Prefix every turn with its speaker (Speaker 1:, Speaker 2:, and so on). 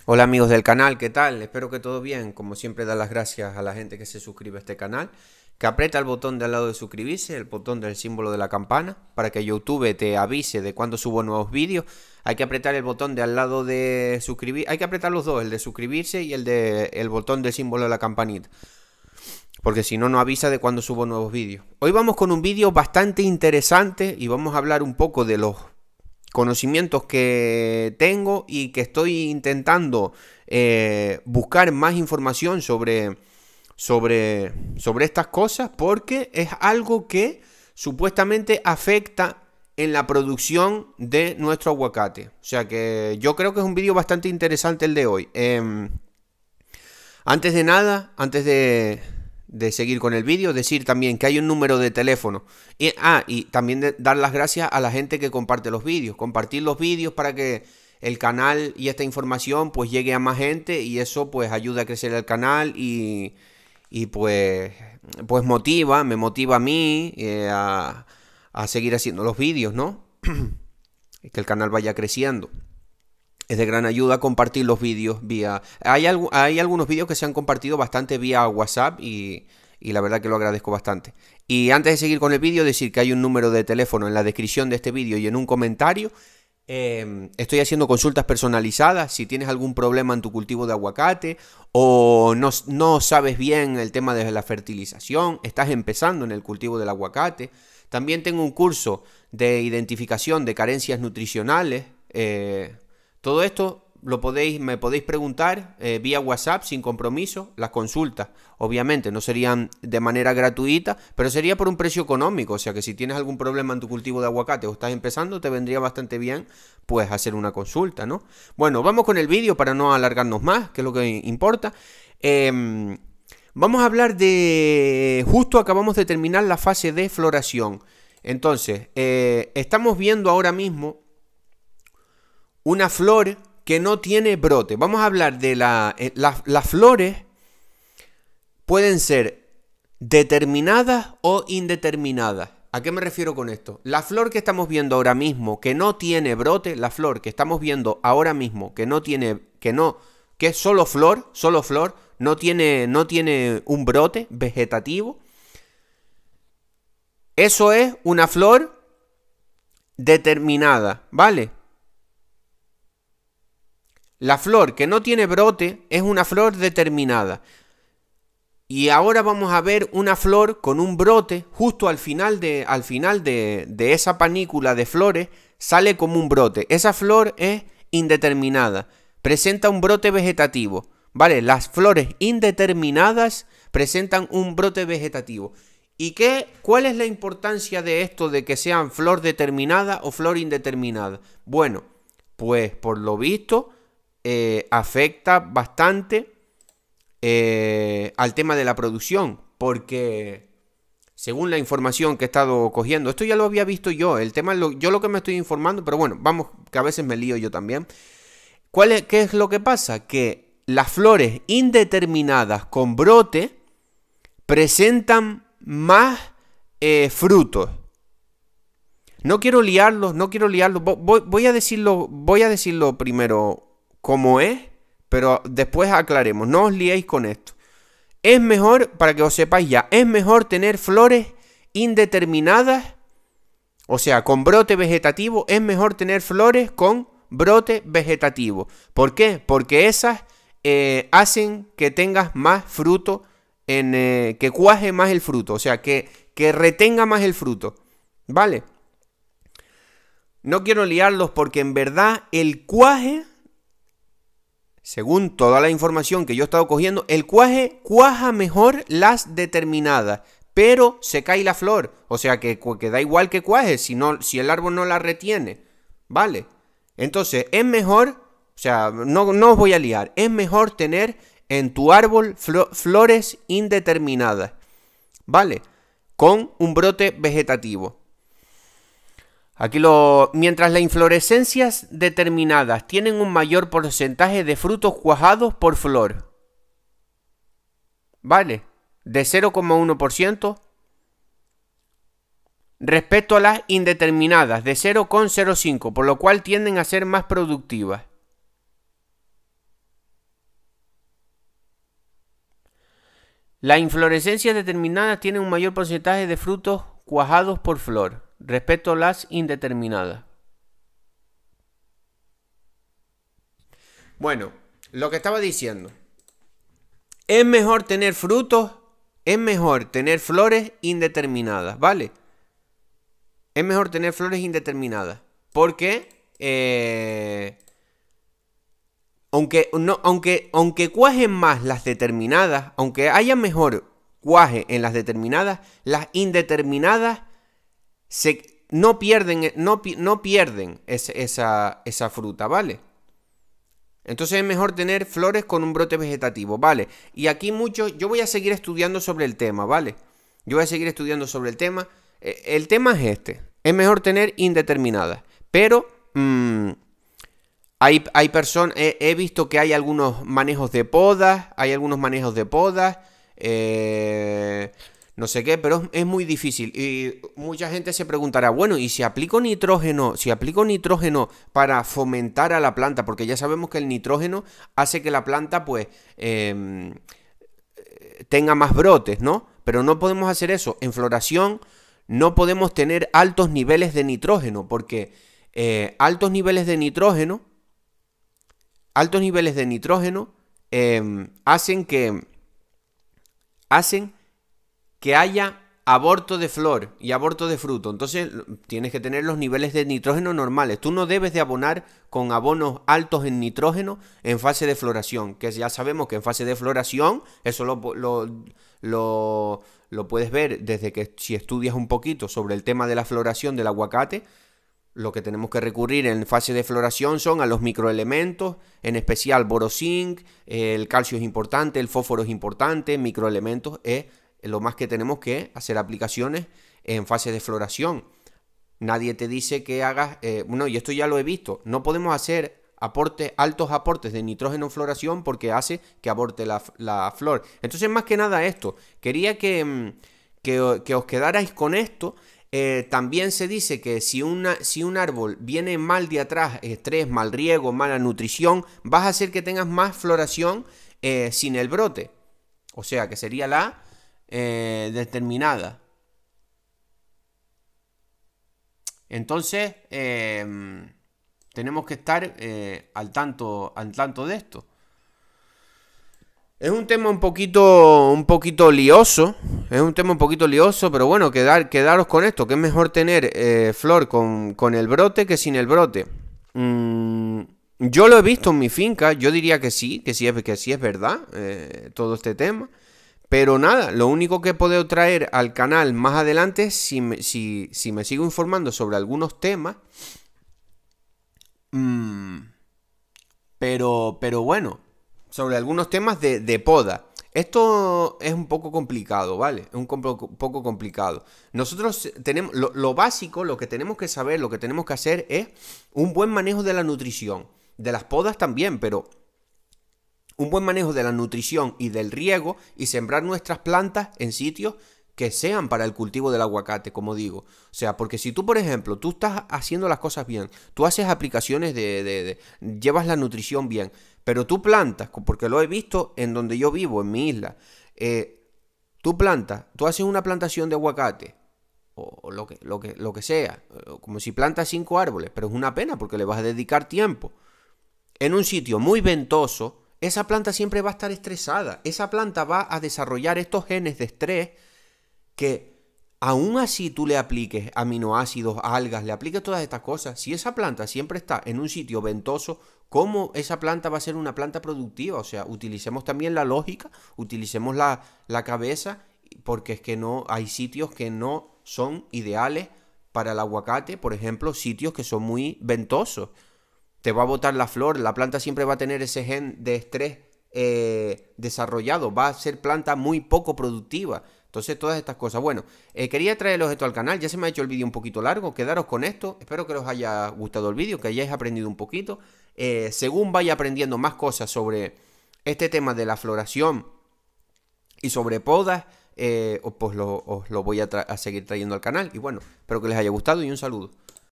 Speaker 1: Hola amigos del canal, ¿qué tal? Espero que todo bien. Como siempre, dar las gracias a la gente que se suscribe a este canal, que aprieta el botón de al lado de suscribirse, el botón del símbolo de la campana, para que YouTube te avise de cuando subo nuevos vídeos. Hay que apretar el botón de al lado de suscribir, hay que apretar los dos, el de suscribirse y el botón del símbolo de la campanita, porque si no, no avisa de cuando subo nuevos vídeos. Hoy vamos con un vídeo bastante interesante y vamos a hablar un poco de los conocimientos que tengo y que estoy intentando buscar más información sobre estas cosas, porque es algo que supuestamente afecta en la producción de nuestro aguacate. O sea que yo creo que es un vídeo bastante interesante el de hoy. Antes de nada, antes de seguir con el vídeo, decir también que hay un número de teléfono. Y también dar las gracias a la gente que comparte los vídeos. Compartir los vídeos para que el canal y esta información pues llegue a más gente, y eso pues ayuda a crecer el canal y pues me motiva a mí a seguir haciendo los vídeos, ¿no? Que el canal vaya creciendo. Es de gran ayuda compartir los vídeos vía... Hay algunos vídeos que se han compartido bastante vía WhatsApp y la verdad que lo agradezco bastante. Y antes de seguir con el vídeo, decir que hay un número de teléfono en la descripción de este vídeo y en un comentario. Estoy haciendo consultas personalizadas. Si tienes algún problema en tu cultivo de aguacate o no sabes bien el tema de la fertilización, estás empezando en el cultivo del aguacate. También tengo un curso de identificación de carencias nutricionales. Todo esto me podéis preguntar vía WhatsApp sin compromiso. Las consultas, obviamente, no serían de manera gratuita, pero sería por un precio económico. O sea que si tienes algún problema en tu cultivo de aguacate o estás empezando, te vendría bastante bien pues hacer una consulta, ¿no? Bueno, vamos con el vídeo para no alargarnos más, que es lo que importa. Vamos a hablar de... Justo acabamos de terminar la fase de floración. Entonces, estamos viendo ahora mismo una flor que no tiene brote. Vamos a hablar de las flores. Pueden ser determinadas o indeterminadas. ¿A qué me refiero con esto? La flor que estamos viendo ahora mismo que no tiene brote, la flor que estamos viendo ahora mismo que es solo flor, no tiene un brote vegetativo. Eso es una flor determinada, ¿vale? La flor que no tiene brote es una flor determinada. Y ahora vamos a ver una flor con un brote. Justo al final de esa panícula de flores sale como un brote. Esa flor es indeterminada. Presenta un brote vegetativo. ¿Vale? Las flores indeterminadas presentan un brote vegetativo. ¿Y cuál es la importancia de esto de que sean flor determinada o flor indeterminada? Bueno, pues por lo visto afecta bastante al tema de la producción, porque según la información que he estado cogiendo, esto ya lo había visto yo, el tema yo lo que me estoy informando, pero bueno, vamos, que a veces me lío yo también. ¿Qué es lo que pasa? Que las flores indeterminadas con brote presentan más frutos. No quiero liarlos. Voy a decirlo primero como es, pero después aclaremos. No os liéis con esto. Es mejor, para que os sepáis ya, es mejor tener flores indeterminadas, o sea, con brote vegetativo. Es mejor tener flores con brote vegetativo. ¿Por qué? Porque esas hacen que tengas más fruto, que cuaje más el fruto, o sea, que retenga más el fruto, ¿vale? No quiero liarlos porque en verdad el cuaje, según toda la información que yo he estado cogiendo, el cuaje cuaja mejor las determinadas, pero se cae la flor. O sea que da igual que cuaje si el árbol no la retiene, ¿vale? Entonces es mejor, o sea, no os voy a liar, es mejor tener en tu árbol flores indeterminadas, ¿vale? Con un brote vegetativo. Mientras las inflorescencias determinadas tienen un mayor porcentaje de frutos cuajados por flor, ¿vale? De 0,1% respecto a las indeterminadas de 0,05, por lo cual tienden a ser más productivas. Las inflorescencias determinadas tienen un mayor porcentaje de frutos cuajados por flor respecto a las indeterminadas. Bueno, lo que estaba diciendo. Es mejor tener frutos, es mejor tener flores indeterminadas, ¿vale? Es mejor tener flores indeterminadas. Porque aunque cuajen más las determinadas, aunque haya mejor cuaje en las determinadas, las indeterminadas no pierden esa fruta, ¿vale? Entonces es mejor tener flores con un brote vegetativo, ¿vale? Y aquí yo voy a seguir estudiando sobre el tema, ¿vale? Yo voy a seguir estudiando sobre el tema. El tema es este. Es mejor tener indeterminadas. Pero hay personas, he visto que hay algunos manejos de podas, no sé qué, pero es muy difícil. Y mucha gente se preguntará, bueno, ¿y si aplico nitrógeno? Si aplico nitrógeno para fomentar a la planta, porque ya sabemos que el nitrógeno hace que la planta, pues, tenga más brotes, ¿no? Pero no podemos hacer eso. En floración no podemos tener altos niveles de nitrógeno, porque altos niveles de nitrógeno hacen que haya aborto de flor y aborto de fruto. Entonces tienes que tener los niveles de nitrógeno normales. Tú no debes de abonar con abonos altos en nitrógeno en fase de floración, que ya sabemos que en fase de floración, eso lo puedes ver desde que si estudias un poquito sobre el tema de la floración del aguacate. Lo que tenemos que recurrir en fase de floración son a los microelementos, en especial boro-zinc, el calcio es importante, el fósforo es importante, microelementos es lo más que tenemos que hacer aplicaciones en fase de floración. Nadie te dice que hagas, bueno, y esto ya lo he visto, no podemos hacer altos aportes de nitrógeno en floración porque hace que aborte la flor. Entonces, más que nada esto, quería que os quedarais con esto. También se dice que si un árbol viene mal de atrás, estrés, mal riego, mala nutrición, vas a hacer que tengas más floración sin el brote. O sea, que sería la determinada. Entonces, tenemos que estar al tanto de esto. Es un tema un poquito lioso. Es un tema un poquito lioso, pero bueno, quedaros con esto, que es mejor tener flor con el brote que sin el brote. Yo lo he visto en mi finca, yo diría que sí es verdad todo este tema. Pero nada, lo único que puedo traer al canal más adelante, si me sigo informando sobre algunos temas. Pero bueno, sobre algunos temas de poda. Esto es un poco complicado, ¿vale? Es un poco complicado. Nosotros tenemos lo básico, lo que tenemos que saber, lo que tenemos que hacer es un buen manejo de la nutrición. De las podas también, pero un buen manejo de la nutrición y del riego y sembrar nuestras plantas en sitios que sean para el cultivo del aguacate, como digo. O sea, porque si tú, por ejemplo, tú estás haciendo las cosas bien, tú haces aplicaciones llevas la nutrición bien, pero tú plantas, porque lo he visto en donde yo vivo, en mi isla, tú haces una plantación de aguacate, o lo que sea, como si plantas 5 árboles, pero es una pena porque le vas a dedicar tiempo. En un sitio muy ventoso, esa planta siempre va a estar estresada, esa planta va a desarrollar estos genes de estrés que aún así tú le apliques aminoácidos, algas, le apliques todas estas cosas. Si esa planta siempre está en un sitio ventoso, ¿cómo esa planta va a ser una planta productiva? O sea, utilicemos también la lógica, utilicemos la cabeza, porque es que no hay sitios que no son ideales para el aguacate. Por ejemplo, sitios que son muy ventosos. Te va a botar la flor, la planta siempre va a tener ese gen de estrés desarrollado, va a ser planta muy poco productiva. Entonces, todas estas cosas. Bueno, quería traeros esto al canal. Ya se me ha hecho el vídeo un poquito largo. Quedaros con esto. Espero que os haya gustado el vídeo, que hayáis aprendido un poquito. Según vaya aprendiendo más cosas sobre este tema de la floración y sobre podas, pues os lo voy a seguir trayendo al canal. Y bueno, espero que les haya gustado y un saludo.